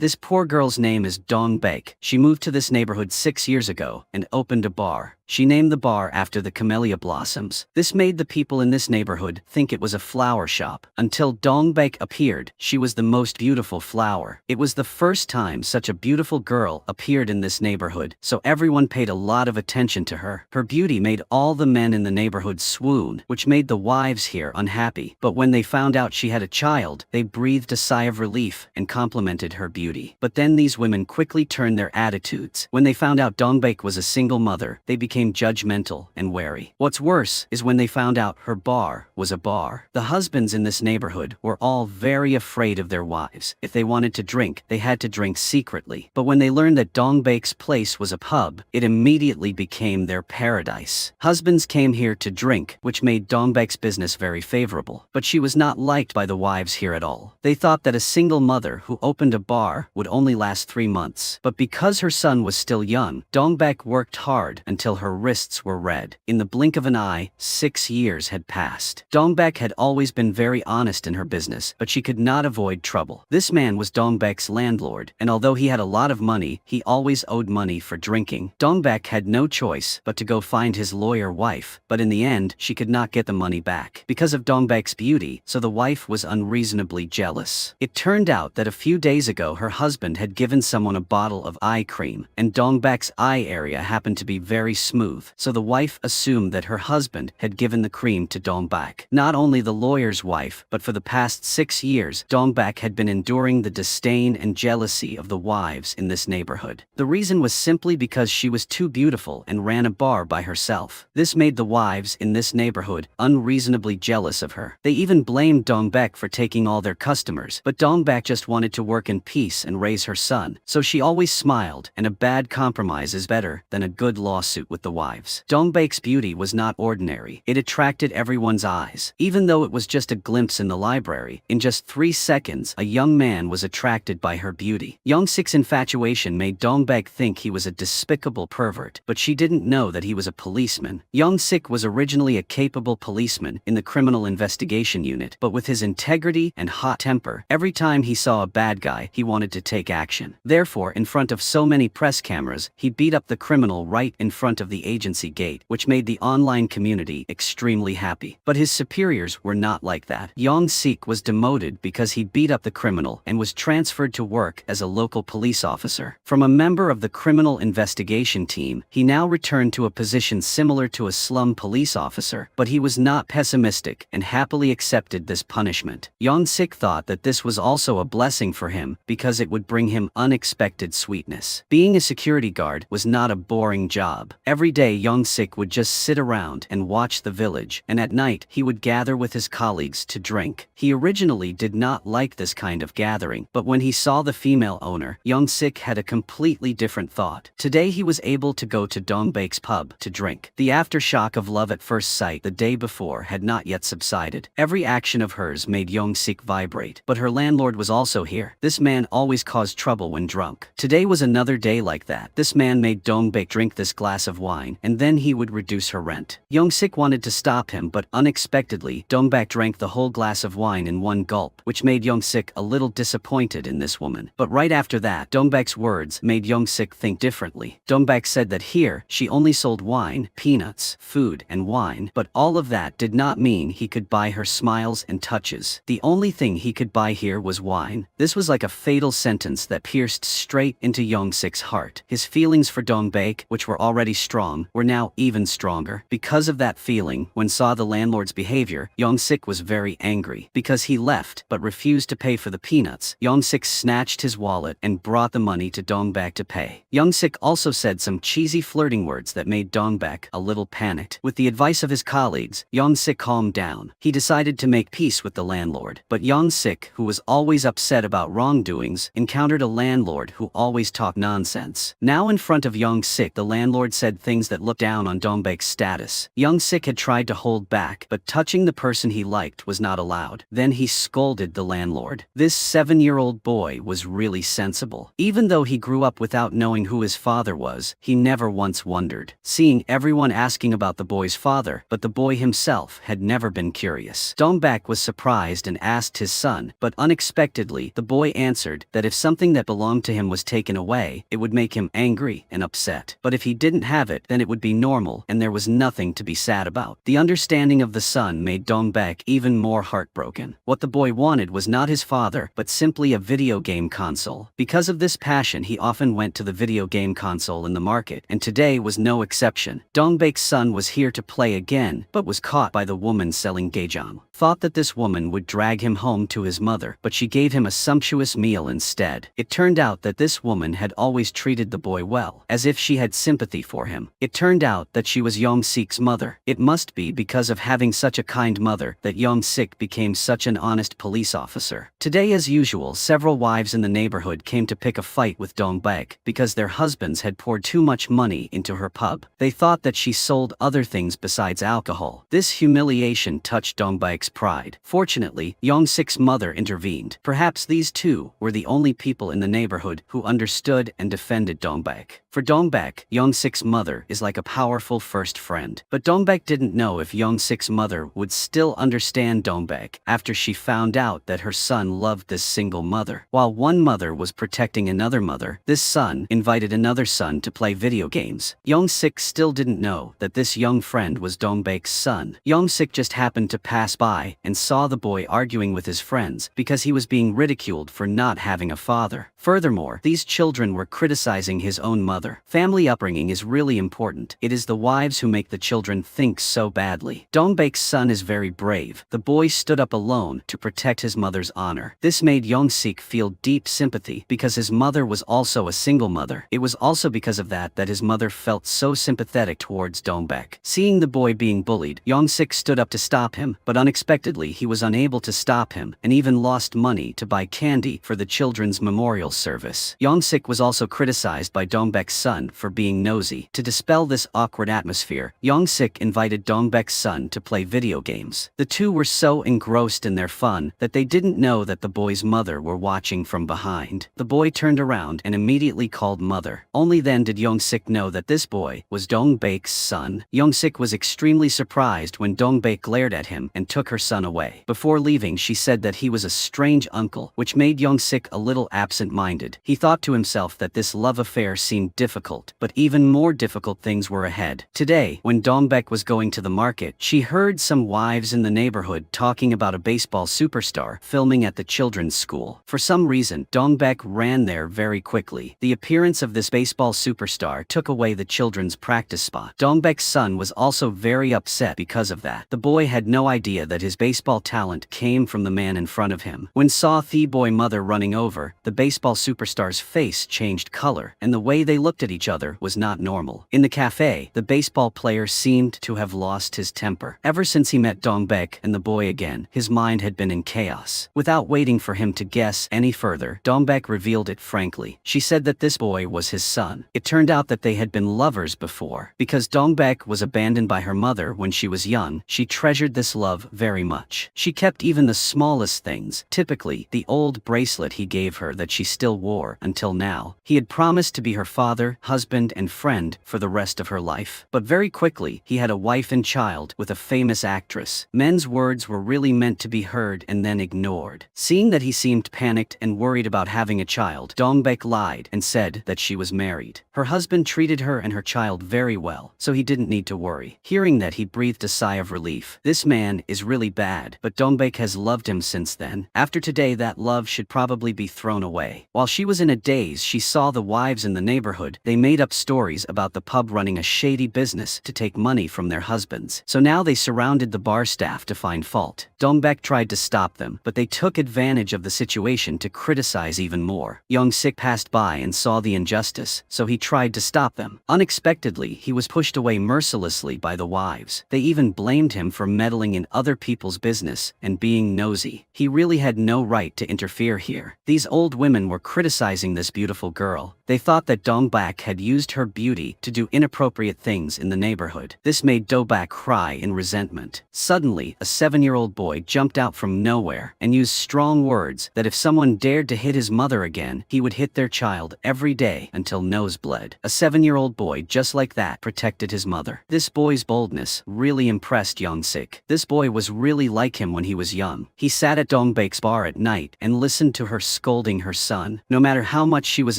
This poor girl's name is Dong Baek. She moved to this neighborhood 6 years ago and opened a bar. She named the bar after the camellia blossoms. This made the people in this neighborhood think it was a flower shop. Until Dong Baek appeared, she was the most beautiful flower. It was the first time such a beautiful girl appeared in this neighborhood, so everyone paid a lot of attention to her. Her beauty made all the men in the neighborhood swoon, which made the wives here unhappy. But when they found out she had a child, they breathed a sigh of relief and complimented her beauty. But then these women quickly turned their attitudes. When they found out Dong Baek was a single mother, they became judgmental and wary. What's worse is when they found out her bar was a bar. The husbands in this neighborhood were all very afraid of their wives. If they wanted to drink, they had to drink secretly. But when they learned that Dong Baek's place was a pub, it immediately became their paradise. Husbands came here to drink, which made Dong Baek's business very favorable. But she was not liked by the wives here at all. They thought that a single mother who opened a bar would only last 3 months. But because her son was still young, Dong Baek worked hard until her wrists were red. In the blink of an eye, 6 years had passed. Dong Baek had always been very honest in her business, but she could not avoid trouble. This man was Dong Baek's landlord, and although he had a lot of money, he always owed money for drinking. Dong Baek had no choice but to go find his lawyer wife, but in the end, she could not get the money back. Because of Dong Baek's beauty, so the wife was unreasonably jealous. It turned out that a few days ago her husband had given someone a bottle of eye cream, and Dong Baek's eye area happened to be very smooth, so the wife assumed that her husband had given the cream to Dong Baek. Not only the lawyer's wife, but for the past 6 years, Dong Baek had been enduring the disdain and jealousy of the wives in this neighborhood. The reason was simply because she was too beautiful and ran a bar by herself. This made the wives in this neighborhood unreasonably jealous of her. They even blamed Dong Baek for taking all their customers, but Dong Baek just wanted to work in peace and raise her son, so she always smiled, and a bad compromise is better than a good lawsuit with the wives. Dong Baek's beauty was not ordinary. It attracted everyone's eyes. Even though it was just a glimpse in the library, in just 3 seconds, a young man was attracted by her beauty. Young Sik's infatuation made Dong Baek think he was a despicable pervert, but she didn't know that he was a policeman. Young Sik was originally a capable policeman in the criminal investigation unit, but with his integrity and hot temper, every time he saw a bad guy, he wanted to take action. Therefore, in front of so many press cameras, he beat up the criminal right in front of the agency gate, which made the online community extremely happy. But his superiors were not like that. Young Sik was demoted because he beat up the criminal and was transferred to work as a local police officer. From a member of the criminal investigation team, he now returned to a position similar to a slum police officer, but he was not pessimistic and happily accepted this punishment. Young Sik thought that this was also a blessing for him because it would bring him unexpected sweetness. Being a security guard was not a boring job. Every day Young Sik would just sit around and watch the village, and at night he would gather with his colleagues to drink. He originally did not like this kind of gathering, but when he saw the female owner, Young Sik had a completely different thought. Today he was able to go to Dong Baek's pub to drink. The aftershock of love at first sight the day before had not yet subsided. Every action of hers made Young Sik vibrate, but her landlord was also here. This man always caused trouble when drunk. Today was another day like that. This man made Dong Baek drink this glass of wine, and then he would reduce her rent. Young Sik wanted to stop him, but unexpectedly, Dong Baek drank the whole glass of wine in one gulp, which made Young Sik a little disappointed in this woman. But right after that, Dong Baek's words made Young Sik think differently. Dong Baek said that here, she only sold wine, peanuts, food, and wine, but all of that did not mean he could buy her smiles and touches. The only thing he could buy here was wine. This was like a fatal sentence that pierced straight into Young Sik's heart. His feelings for Dong Baek, which were already strong, were now even stronger. Because of that feeling, when saw the landlord's behavior, Young Sik was very angry. Because he left, but refused to pay for the peanuts, Young Sik snatched his wallet and brought the money to Dong Baek to pay. Young Sik also said some cheesy flirting words that made Dong Baek a little panicked. With the advice of his colleagues, Young Sik calmed down. He decided to make peace with the landlord. But Young Sik, who was always upset about wrongdoings, encountered a landlord who always talked nonsense. Now in front of Young Sik, the landlord said things things that looked down on Dongbek's status. Young Sik had tried to hold back, but touching the person he liked was not allowed. Then he scolded the landlord. This 7-year-old boy was really sensible. Even though he grew up without knowing who his father was, he never once wondered, seeing everyone asking about the boy's father, but the boy himself had never been curious. Dongbek was surprised and asked his son, but unexpectedly, the boy answered that if something that belonged to him was taken away, it would make him angry and upset. But if he didn't have it, then it would be normal and there was nothing to be sad about. The understanding of the son made Dongbek even more heartbroken. What the boy wanted was not his father, but simply a video game console. Because of this passion, he often went to the video game console in the market, and today was no exception. Dongbek's son was here to play again, but was caught by the woman selling gajang. Thought that this woman would drag him home to his mother, but she gave him a sumptuous meal instead. It turned out that this woman had always treated the boy well, as if she had sympathy for him. It turned out that she was Young Sik's mother. It must be because of having such a kind mother that Young Sik became such an honest police officer. Today, as usual, several wives in the neighborhood came to pick a fight with Dongbek because their husbands had poured too much money into her pub. They thought that she sold other things besides alcohol. This humiliation touched Dongbek's pride. Fortunately, Young Sik's mother intervened. Perhaps these two were the only people in the neighborhood who understood and defended Dongbek. For Dongbek, Young Sik's mother is like a powerful first friend. But Dongbek didn't know if Young Sik's mother would still understand Dongbek after she found out that her son loved this single mother. While one mother was protecting another mother, this son invited another son to play video games. Young Sik still didn't know that this young friend was Dongbek's son. Young Sik just happened to pass by and saw the boy arguing with his friends because he was being ridiculed for not having a father. Furthermore, these children were criticizing his own mother. Family upbringing is really important. It is the wives who make the children think so badly. Dongbek's son is very brave. The boy stood up alone to protect his mother's honor. This made Young Sik feel deep sympathy because his mother was also a single mother. It was also because of that his mother felt so sympathetic towards Dongbek. Seeing the boy being bullied, Young Sik stood up to stop him, but unexpectedly he was unable to stop him and even lost money to buy candy for the children's memorial service. Young Sik was also criticized by Dongbek's son for being nosy. To dispel this awkward atmosphere, Young Sik invited Dongbek's son to play video games. The two were so engrossed in their fun that they didn't know that the boy's mother were watching from behind. The boy turned around and immediately called mother. Only then did Young Sik know that this boy was Dongbek's son. Young Sik was extremely surprised when Dongbek glared at him and took her son away. Before leaving, she said that he was a strange uncle, which made Young Sik a little absent-minded. He thought to himself that this love affair seemed difficult, but even more difficult things were ahead. Today, when Dongbek was going to the market, she heard some wives in the neighborhood talking about a baseball superstar filming at the children's school. For some reason, Dongbek ran there very quickly. The appearance of this baseball superstar took away the children's practice spot. Dongbek's son was also very upset because of that. The boy had no idea that his baseball talent came from the man in front of him. When saw the boy mother running over, the baseball superstar's face changed color, and the way they looked at each other was not normal. In the cafe, the baseball player seemed to have lost his temper. Ever since he met Dongbek and the boy again, his mind had been in chaos. Without waiting for him to guess any further, Dongbek revealed it frankly. She said that this boy was his son. It turned out that they had been lovers before. Because Dongbek was abandoned by her mother when she was young, she treasured this love very much. She kept even the smallest things, typically the old bracelet he gave her that she still wore until now. He had promised to be her father, husband, and friend for the rest of her life. But very quickly, he had a wife and child with a famous actress. Men's words were really meant to be heard and then ignored. Seeing that he seemed panicked and worried about having a child, Dongbek lied and said that she was married. Her husband treated her and her child very well, so he didn't need to worry. Hearing that, he breathed a sigh of relief. This man is really bad, but Dongbek has loved him since then. After today, that love should probably be thrown away. While she was in a daze, she saw the wives in the neighborhood. They made up stories about the pub running a shady business to take money from their husbands. So now they surrounded the bar staff to find fault. Dongbek tried to stop them, but they took advantage of the situation to criticize even more. Young Sik passed by and saw the injustice, so he tried to stop them. Unexpectedly, he was pushed away mercilessly by the wives. They even blamed him for meddling in other people's business and being nosy. He really had no right to interfere here. These old women were criticizing this beautiful girl. They thought that Dongbek had used her beauty to do inappropriate things in the neighborhood. This made Dobak cry in resentment. Suddenly, a 7-year-old boy jumped out from nowhere and used strong words that if someone dared to hit his mother again, he would hit their child every day until nose bled. A 7-year-old boy just like that protected his mother. This boy's boldness really impressed Young-sik. This boy was really like him when he was young. He sat at Dongbak's bar at night and listened to her scolding her son. No matter how much she was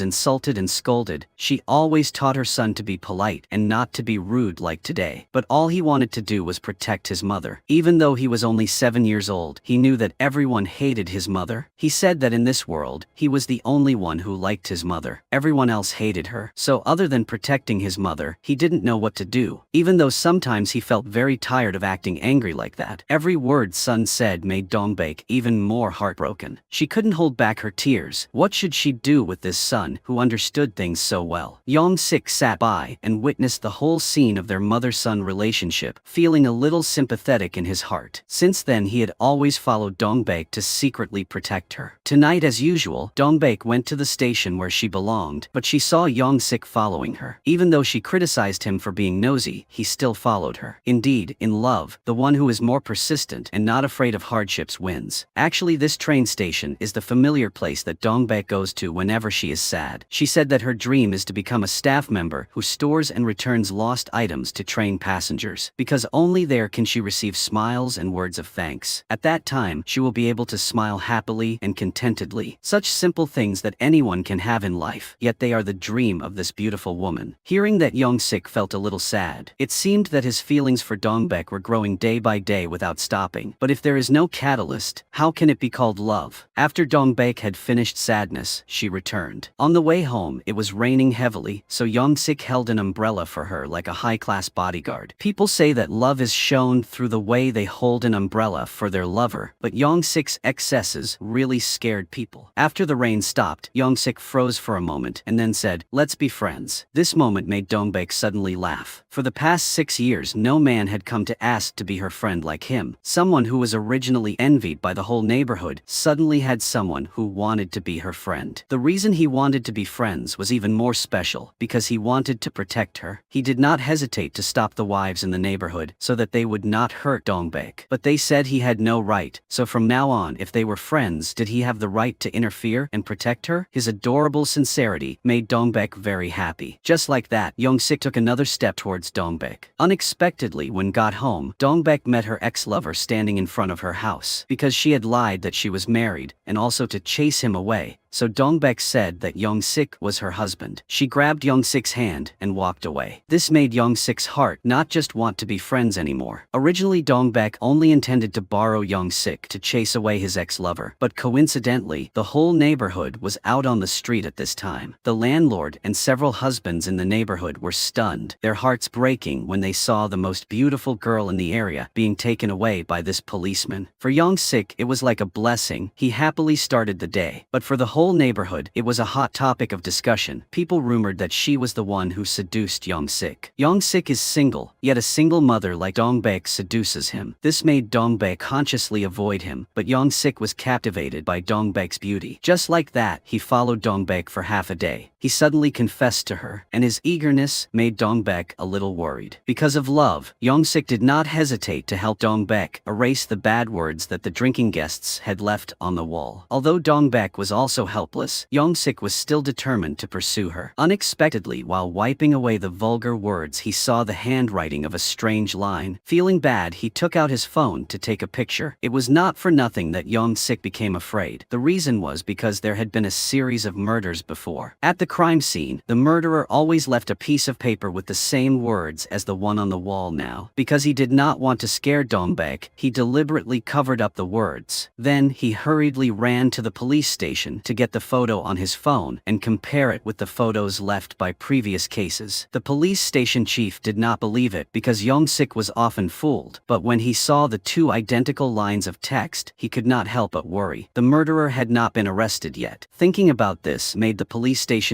insulted and scolded, she always taught her son to be polite and not to be rude like today. But all he wanted to do was protect his mother. Even though he was only 7 years old, he knew that everyone hated his mother. He said that in this world, he was the only one who liked his mother. Everyone else hated her. So other than protecting his mother, he didn't know what to do. Even though sometimes he felt very tired of acting angry like that. Every word Sun said made Dongbak even more heartbroken. She couldn't hold back her tears. What should she do with this son who understood things so well? Young-sik sat by and witnessed the whole scene of their mother-son relationship, feeling a little sympathetic in his heart. Since then he had always followed Dongbak to secretly protect her. Tonight as usual, Dongbak went to the station where she belonged, but she saw Young-sik following her. Even though she criticized him for being nosy, he still followed her. Indeed, in love, the one who is more persistent and not afraid of hardships wins. Actually, this train station is the familiar place that Dongbak goes to whenever she is sad. She said that her dream is to become a staff member who stores and returns lost items to train passengers, because only there can she receive smiles and words of thanks. At that time, she will be able to smile happily and contentedly. Such simple things that anyone can have in life, yet they are the dream of this beautiful woman. Hearing that Young-sik felt a little sad. It seemed that his feelings for Dongbak were growing day by day without stopping. But if there is no catalyst, how can it be called love? After Dongbak had finished sadness, she returned. On the way home, it was raining heavily, so Young-sik held an umbrella for her like a high-class bodyguard. People say that love is shown through the way they hold an umbrella for their lover, but Young-sik's excesses really scared people. After the rain stopped, Young-sik froze for a moment and then said, "Let's be friends." This moment made Dongbak suddenly laugh. For the past 6 years, no man had come to ask to be her friend like him. Someone who was originally envied by the whole neighborhood suddenly had someone who wanted to be her friend. The reason he wanted to be friends was even more special, because he wanted to protect her. He did not hesitate to stop the wives in the neighborhood so that they would not hurt Dongbak. But they said he had no right, so from now on, if they were friends, did he have the right to interfere and protect her? His adorable sincerity made Dongbak very happy. Just like that, Young-sik took another step towards Dongbak. Unexpectedly, when got home, Dongbak met her ex-lover standing in front of her house. Because she had lied that she was married, and also to chase him away, so Dongbak said that Young-sik was her husband. She grabbed Young-sik's hand and walked away. This made Young-sik's heart not just want to be friends anymore. Originally Dongbak only intended to borrow Young-sik to chase away his ex-lover, but coincidentally, the whole neighborhood was out on the street at this time. The landlord and several husbands in the neighborhood were stunned, their hearts breaking when they saw the most beautiful girl in the area being taken away by this policeman. For Young-sik, it was like a blessing. He happily started the day. But for the whole neighborhood, it was a hot topic of discussion. People rumored that she was the one who seduced Young-sik. Young-sik is single, yet a single mother like Dongbak seduces him. This made Dongbak consciously avoid him, but Young-sik was captivated by Dongbak's beauty. Just like that, he followed Dongbak for half a day. He suddenly confessed to her, and his eagerness made Dongbak a little worried. Because of love, Young-sik did not hesitate to help Dongbak erase the bad words that the drinking guests had left on the wall. Although Dongbak was also helpless, Young-sik was still determined to pursue her. Unexpectedly, while wiping away the vulgar words, he saw the handwriting of a strange line. Feeling bad, he took out his phone to take a picture. It was not for nothing that Young-sik became afraid. The reason was because there had been a series of murders before. At the crime scene, the murderer always left a piece of paper with the same words as the one on the wall now. Because he did not want to scare Dongbak, he deliberately covered up the words. Then, he hurriedly ran to the police station to get the photo on his phone and compare it with the photos left by previous cases. The police station chief did not believe it because Young-sik was often fooled, but when he saw the two identical lines of text, he could not help but worry. The murderer had not been arrested yet. Thinking about this made the police station